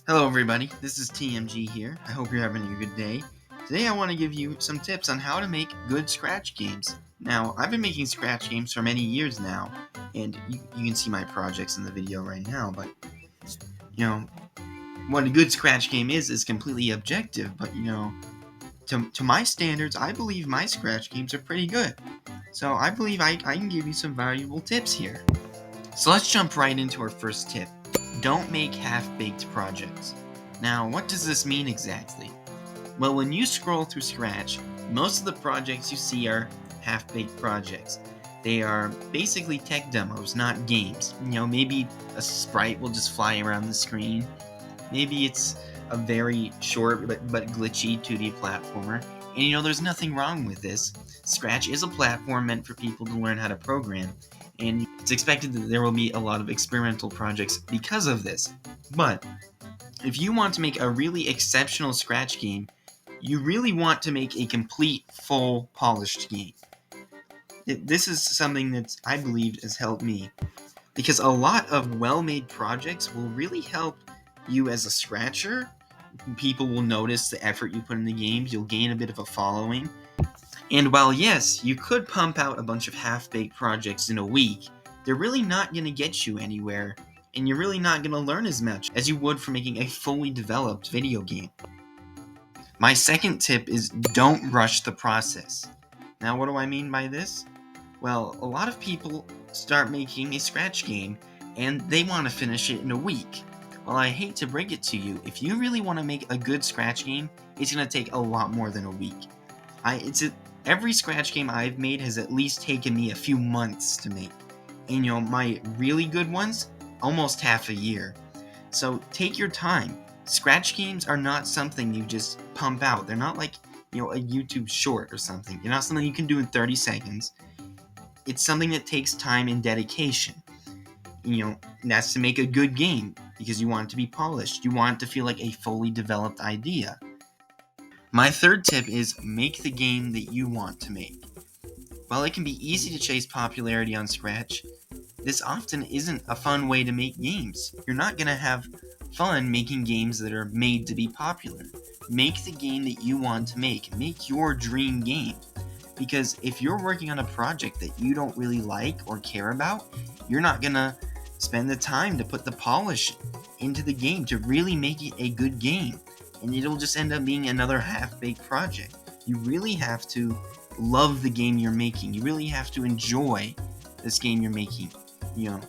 Hello everybody, this is TMG here. I hope you're having a good day. Today I want to give you some tips on how to make good Scratch games. Now, I've been making Scratch games for many years now, and you can see my projects in the video right now, but, what a good Scratch game is completely objective, but, to my standards, I believe my Scratch games are pretty good. So I believe I can give you some valuable tips here. So let's jump right into our first tip. Don't make half-baked projects. Now, what does this mean exactly? Well, when you scroll through Scratch, most of the projects you see are half-baked projects. They are basically tech demos, not games. Maybe a sprite will just fly around the screen. Maybe it's a very short but glitchy 2D platformer. And there's nothing wrong with this. Scratch is a platform meant for people to learn how to program, and it's expected that there will be a lot of experimental projects because of this. But if you want to make a really exceptional Scratch game, you really want to make a complete, full, polished game. This is something that I believe has helped me, because a lot of well-made projects will really help you as a Scratcher. People will notice the effort you put in the games, you'll gain a bit of a following. And while yes, you could pump out a bunch of half-baked projects in a week, they're really not going to get you anywhere, and you're really not going to learn as much as you would from making a fully developed video game. My second tip is don't rush the process. Now, what do I mean by this? Well, a lot of people start making a Scratch game, and they want to finish it in a week. Well, I hate to break it to you, if you really want to make a good Scratch game, it's going to take a lot more than a week. Every Scratch game I've made has at least taken me a few months to make. And my really good ones, almost half a year. So take your time. Scratch games are not something you just pump out. They're not like, a YouTube short or something. They're not something you can do in 30 seconds. It's something that takes time and dedication. And that's to make a good game, because you want it to be polished. You want it to feel like a fully developed idea. My third tip is make the game that you want to make. While it can be easy to chase popularity on Scratch, this often isn't a fun way to make games. You're not going to have fun making games that are made to be popular. Make the game that you want to make. Make your dream game. Because if you're working on a project that you don't really like or care about, you're not going to spend the time to put the polish into the game to really make it a good game. And it'll just end up being another half-baked project. You really have to love the game you're making. You really have to enjoy this game you're making.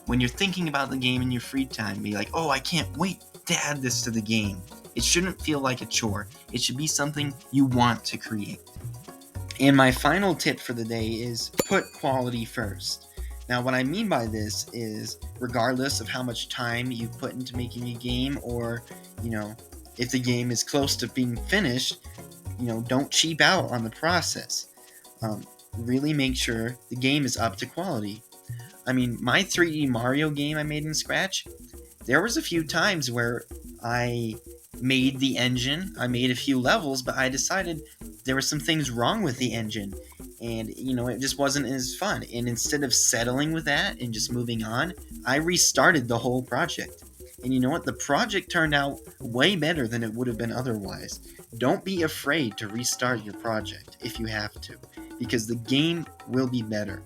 When you're thinking about the game in your free time, be like, oh, I can't wait to add this to the game. It shouldn't feel like a chore. It should be something you want to create. And my final tip for the day is put quality first. Now, what I mean by this is, regardless of how much time you've put into making a game, or, if the game is close to being finished, don't cheap out on the process. Really make sure the game is up to quality. I mean, my 3D Mario game I made in Scratch, there was a few times where I made the engine, I made a few levels, but I decided there were some things wrong with the engine, and it just wasn't as fun. And instead of settling with that and just moving on, I restarted the whole project. And you know what? The project turned out way better than it would have been otherwise. Don't be afraid to restart your project if you have to, because the game will be better.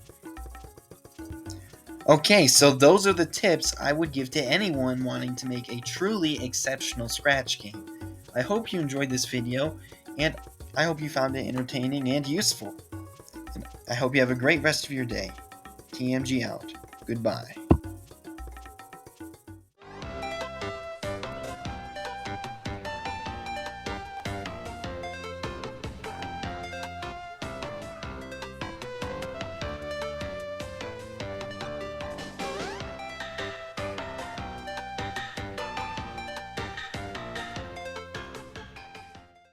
Okay, so those are the tips I would give to anyone wanting to make a truly exceptional Scratch game. I hope you enjoyed this video, and I hope you found it entertaining and useful. And I hope you have a great rest of your day. TMG out. Goodbye.